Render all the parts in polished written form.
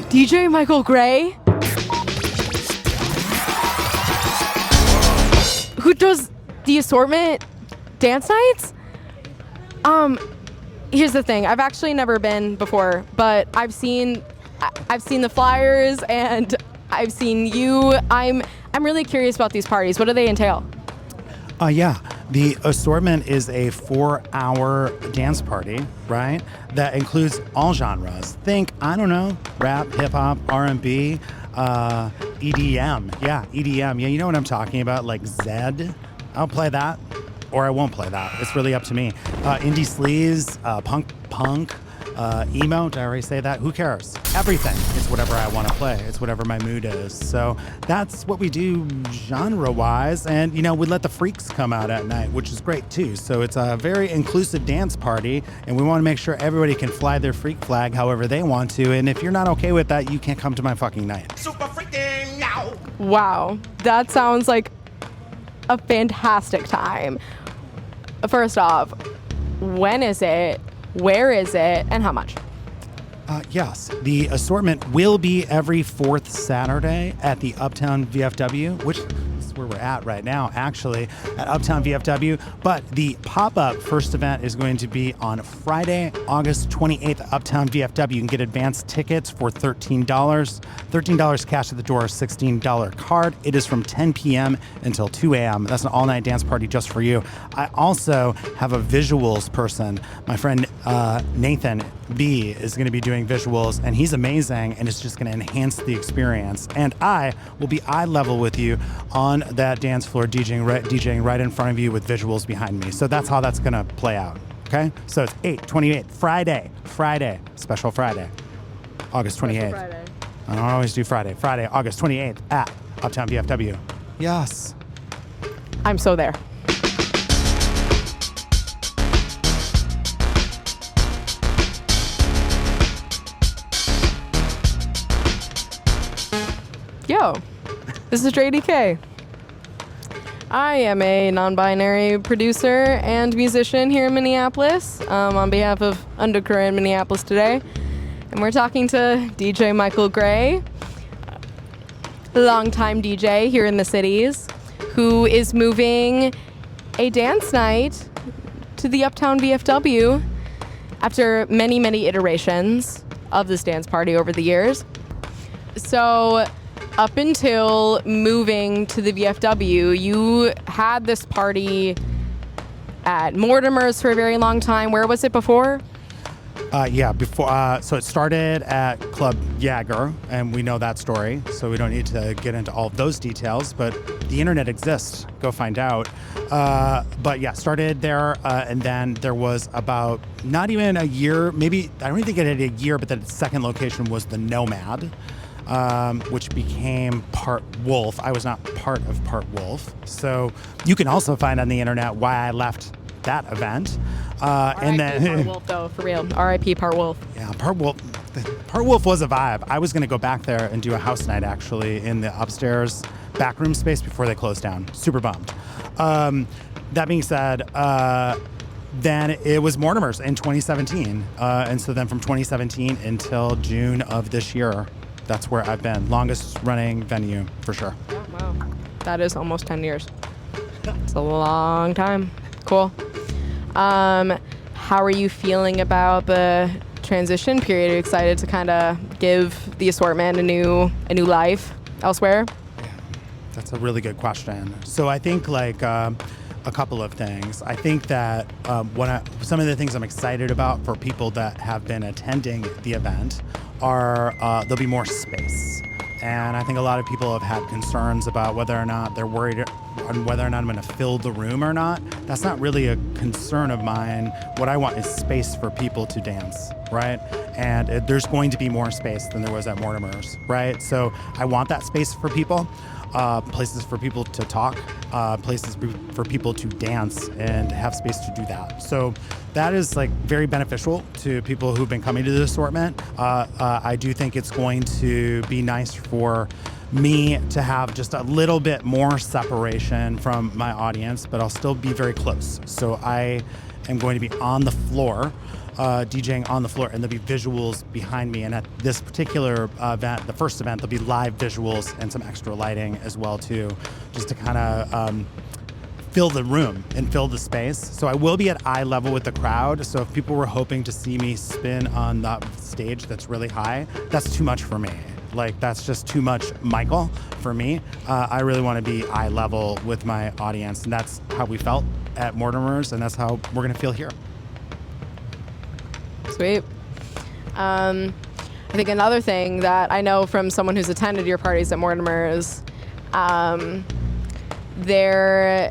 DJ Michael Gray? Who does the assortment dance nights? Here's the thing. I've actually never been before, but I've seen the flyers and I've seen you. I'm really curious about these parties. What do they entail? Yeah, the assortment is a 4-hour dance party, right? That includes all genres. Think, I don't know, rap, hip hop, R&B, EDM. Yeah, EDM. Yeah, you know what I'm talking about, like Zed. I'll play that, or I won't play that. It's really up to me. Indie sleaze, punk, emo. Did I already say that? Who cares? Everything. It's whatever I want to play. It's whatever my mood is. So that's what we do genre-wise. And, you know, we let the freaks come out at night, which is great, too. So it's a very inclusive dance party, and we want to make sure everybody can fly their freak flag however they want to. And if you're not okay with that, you can't come to my fucking night. Super freaking now. Wow. That sounds like a fantastic time. First off, when is it? Where is it, and how much? Yes, the assortment will be every fourth Saturday at the Uptown VFW, which is where we're at right now, actually, at Uptown VFW. But the pop-up first event is going to be on Friday, August 28th at Uptown VFW. You can get advanced tickets for $13. $13 cash at the door, $16 card. It is from 10 p.m. until 2 a.m. That's an all-night dance party just for you. I also have a visuals person. My friend Nathan B is going to be doing visuals, and he's amazing, and it's just going to enhance the experience. And I will be eye level with you on that dance floor, DJing right in front of you with visuals behind me. So that's how that's going to play out. Okay, so it's 8/28 Friday, special Friday, August 28th. Friday. I don't always do Friday, August 28th at Uptown VFW. Yes. I'm so there. Yo, this is Drey DK. I am a non-binary producer and musician here in Minneapolis on behalf of UnderCurrent Minneapolis today. And we're talking to DJ Michael Gray, a longtime DJ here in the cities, who is moving a dance night to the Uptown VFW after many, many iterations of this dance party over the years. So up until moving to the VFW, you had this party at Mortimer's for a very long time. Where was it before? Before. So it started at Club Jagger, and we know that story, so we don't need to get into all of those details, but the internet exists. Go find out. But yeah, started there, and then there was about not even a year, maybe, I don't even think it had a year, but the second location was the Nomad. Which became part Wolf. I was not part of part Wolf. So you can also find on the internet why I left that event. And then part Wolf, though, for real. R.I.P. part Wolf. Yeah, part Wolf. Part Wolf was a vibe. I was going to go back there and do a house night, actually, in the upstairs backroom space before they closed down. Super bummed. That being said, then it was Mortimer's in 2017. And so then from 2017 until June of this year, that's where I've been. Longest running venue, for sure. Oh, wow. That is almost 10 years. It's a long time. Cool. How are you feeling about the transition period? Are you excited to kind of give the assortment a new life elsewhere? Yeah, that's a really good question. So I think a couple of things. I think that some of the things I'm excited about for people that have been attending the event are there'll be more space. And I think a lot of people have had concerns about whether or not they're worried on whether or not I'm going to fill the room or not. That's not really a concern of mine. What I want is space for people to dance, right? And there's going to be more space than there was at Mortimer's, right? So I want that space for people. Places for people to talk, places for people to dance and have space to do that. So that is very beneficial to people who've been coming to the assortment. I do think it's going to be nice for me to have just a little bit more separation from my audience, but I'll still be very close. So I am going to be on the floor, DJing on the floor, and there'll be visuals behind me. And at this particular event, the first event, there'll be live visuals and some extra lighting as well too, just to kind of fill the room and fill the space. So I will be at eye level with the crowd. So if people were hoping to see me spin on the stage that's really high, that's too much for me. Like, that's just too much Michael for me. I really want to be eye level with my audience, and that's how we felt at Mortimer's, and that's how we're going to feel here. Sweet. I think another thing that I know from someone who's attended your parties at Mortimer's, there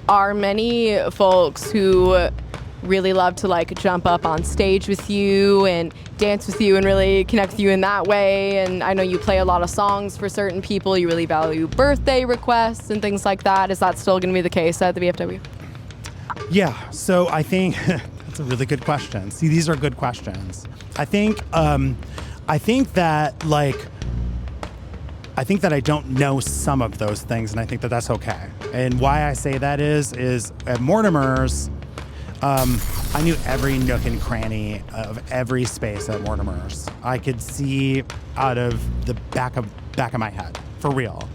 are many folks who really love to like jump up on stage with you and dance with you and really connect with you in that way. And I know you play a lot of songs for certain people. You really value birthday requests and things like that. Is that still going to be the case at the VFW? Yeah, so I think that's a really good question. See, these are good questions. I think that I don't know some of those things, and I think that that's okay. And why I say that is at Mortimer's, I knew every nook and cranny of every space at Mortimer's. I could see out of the back of my head, for real.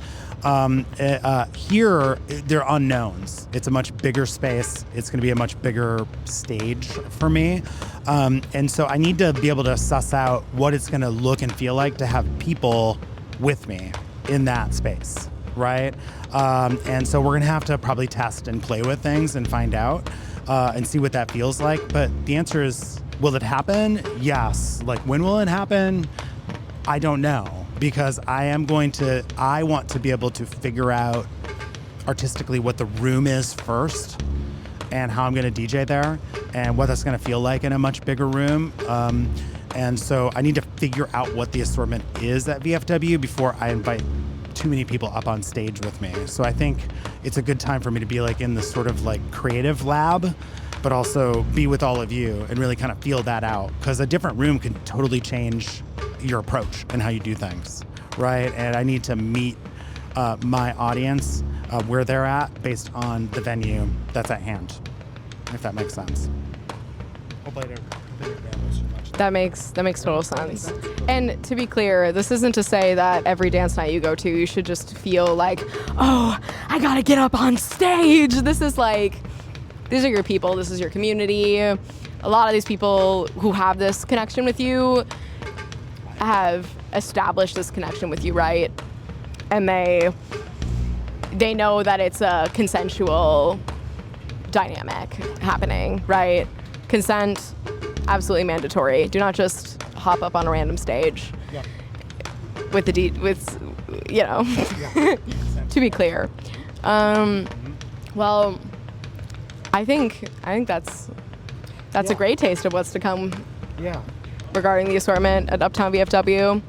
Here, they're unknowns. It's a much bigger space. It's going to be a much bigger stage for me. And so I need to be able to suss out what it's going to look and feel like to have people with me in that space, right? And so we're going to have to probably test and play with things and find out and see what that feels like. But the answer is, will it happen? Yes. Like, when will it happen? I don't know. Because I want to be able to figure out artistically what the room is first and how I'm going to DJ there and what that's going to feel like in a much bigger room. And so I need to figure out what the assortment is at VFW before I invite too many people up on stage with me. So I think it's a good time for me to be like in this sort of like creative lab, but also be with all of you and really kind of feel that out. Because a different room can totally change your approach and how you do things, right? And I need to meet my audience where they're at based on the venue that's at hand, if that makes sense. Hopefully I didn't ramble too much. That makes total sense. And to be clear, this isn't to say that every dance night you go to, you should just feel like, oh, I gotta get up on stage. This is like, these are your people, this is your community. A lot of these people who have this connection with you have established this connection with you, right? And they know that it's a consensual dynamic happening, right? Consent, absolutely mandatory. Do not just hop up on a random stage with you know, to be clear. Well, I think that's a great taste of what's to come. Yeah. Regarding the assortment at Uptown VFW.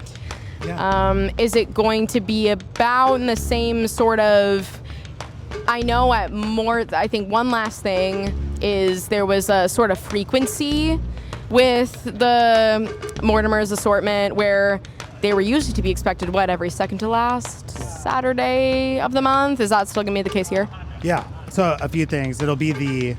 Yeah. Is it going to be about in the same sort of, I know I think one last thing is there was a sort of frequency with the Mortimer's assortment where they were usually to be expected, every second to last Saturday of the month? Is that still gonna be the case here? Yeah, so a few things. It'll be the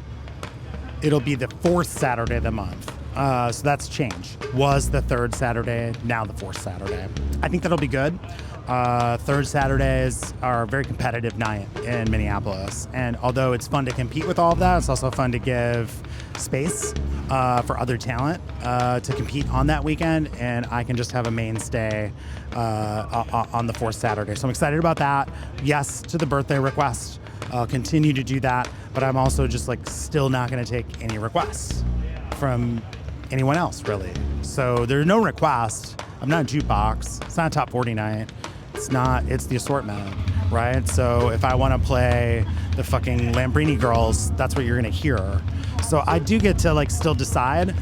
fourth Saturday of the month. So that's changed. Was the third Saturday, now the fourth Saturday. I think that'll be good. Third Saturdays are a very competitive night in Minneapolis. And although it's fun to compete with all of that, it's also fun to give space for other talent to compete on that weekend. And I can just have a mainstay on the fourth Saturday. So I'm excited about that. Yes to the birthday request. I'll continue to do that. But I'm also just like still not going to take any requests from anyone else, really. So there's no request. I'm not a jukebox. It's not a top 40 night. It's the assortment, right? So if I want to play the fucking Lambrini Girls, that's what you're gonna hear. So I do get to like still decide,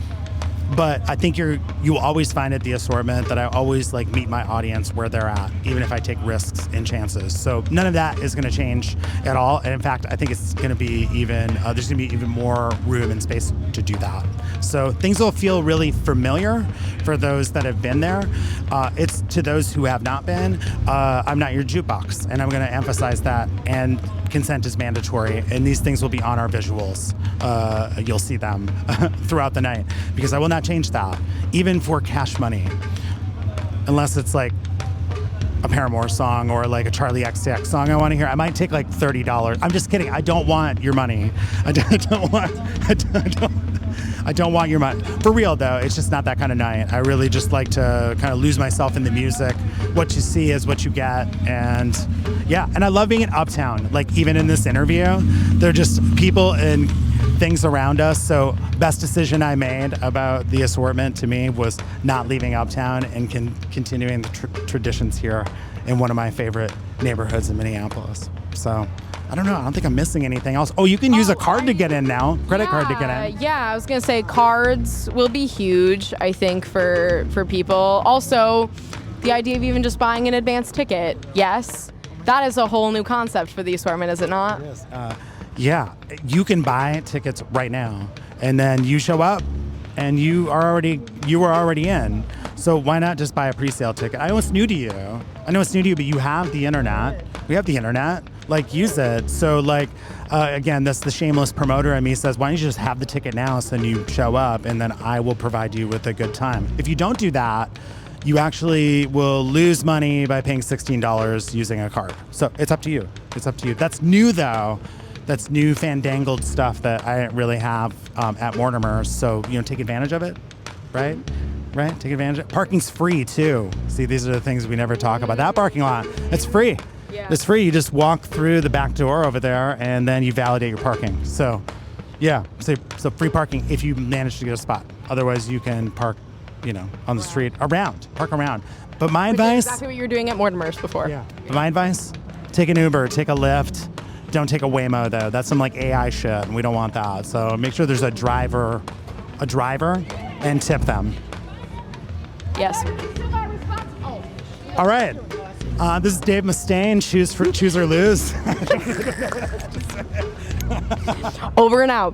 but I think you will always find at the assortment that I always like meet my audience where they're at, even if I take risks and chances. So none of that is gonna change at all. And in fact, I think it's gonna be there's gonna be even more room and space to do that. So things will feel really familiar for those that have been there. It's to those who have not been, I'm not your jukebox, and I'm gonna emphasize that and consent is mandatory, and these things will be on our visuals. You'll see them throughout the night, because I will not change that, even for cash money, unless it's like a Paramore song or like a Charlie XCX song I want to hear. I might take like $30. I'm just kidding. I don't want your money. I don't want your money. For real though, it's just not that kind of night. I really just like to kind of lose myself in the music. What you see is what you get. And yeah, and I love being in Uptown. Like even in this interview, they're just people and things around us. So best decision I made about the assortment to me was not leaving Uptown and continuing the traditions here in one of my favorite neighborhoods in Minneapolis. So I don't know. I don't think I'm missing anything else. Oh, you can use a card to get in now. Credit card to get in. Yeah, I was going to say cards will be huge, I think, for people. Also, the idea of even just buying an advance ticket. Yes, that is a whole new concept for the assortment, is it not? It is. Yeah, you can buy tickets right now, and then you show up, and you were already in. So why not just buy a pre-sale ticket? I know it's new to you. But you have the internet. We have the internet. Like, use it. So like, again, that's the shameless promoter in me says, why don't you just have the ticket now, so then you show up, and then I will provide you with a good time. If you don't do that, you actually will lose money by paying $16 using a card. So it's up to you. That's new though. That's new fandangled stuff that I didn't really have at Mortimer's. So, take advantage of it, right? Right? Take advantage of it. Parking's free too. See, these are the things we never talk about. That parking lot, it's free. Yeah. It's free. You just walk through the back door over there, and then you validate your parking. So, yeah. So free parking if you manage to get a spot. Otherwise, you can park, on the street park around. But my advice. Is exactly what you were doing at Mortimer's before. Yeah. But my advice: take an Uber, take a Lyft. Don't take a Waymo though. That's some like AI shit, and we don't want that. So make sure there's a driver, and tip them. Yes. All right. This is Dave Mustaine. Choose or lose. Over and out.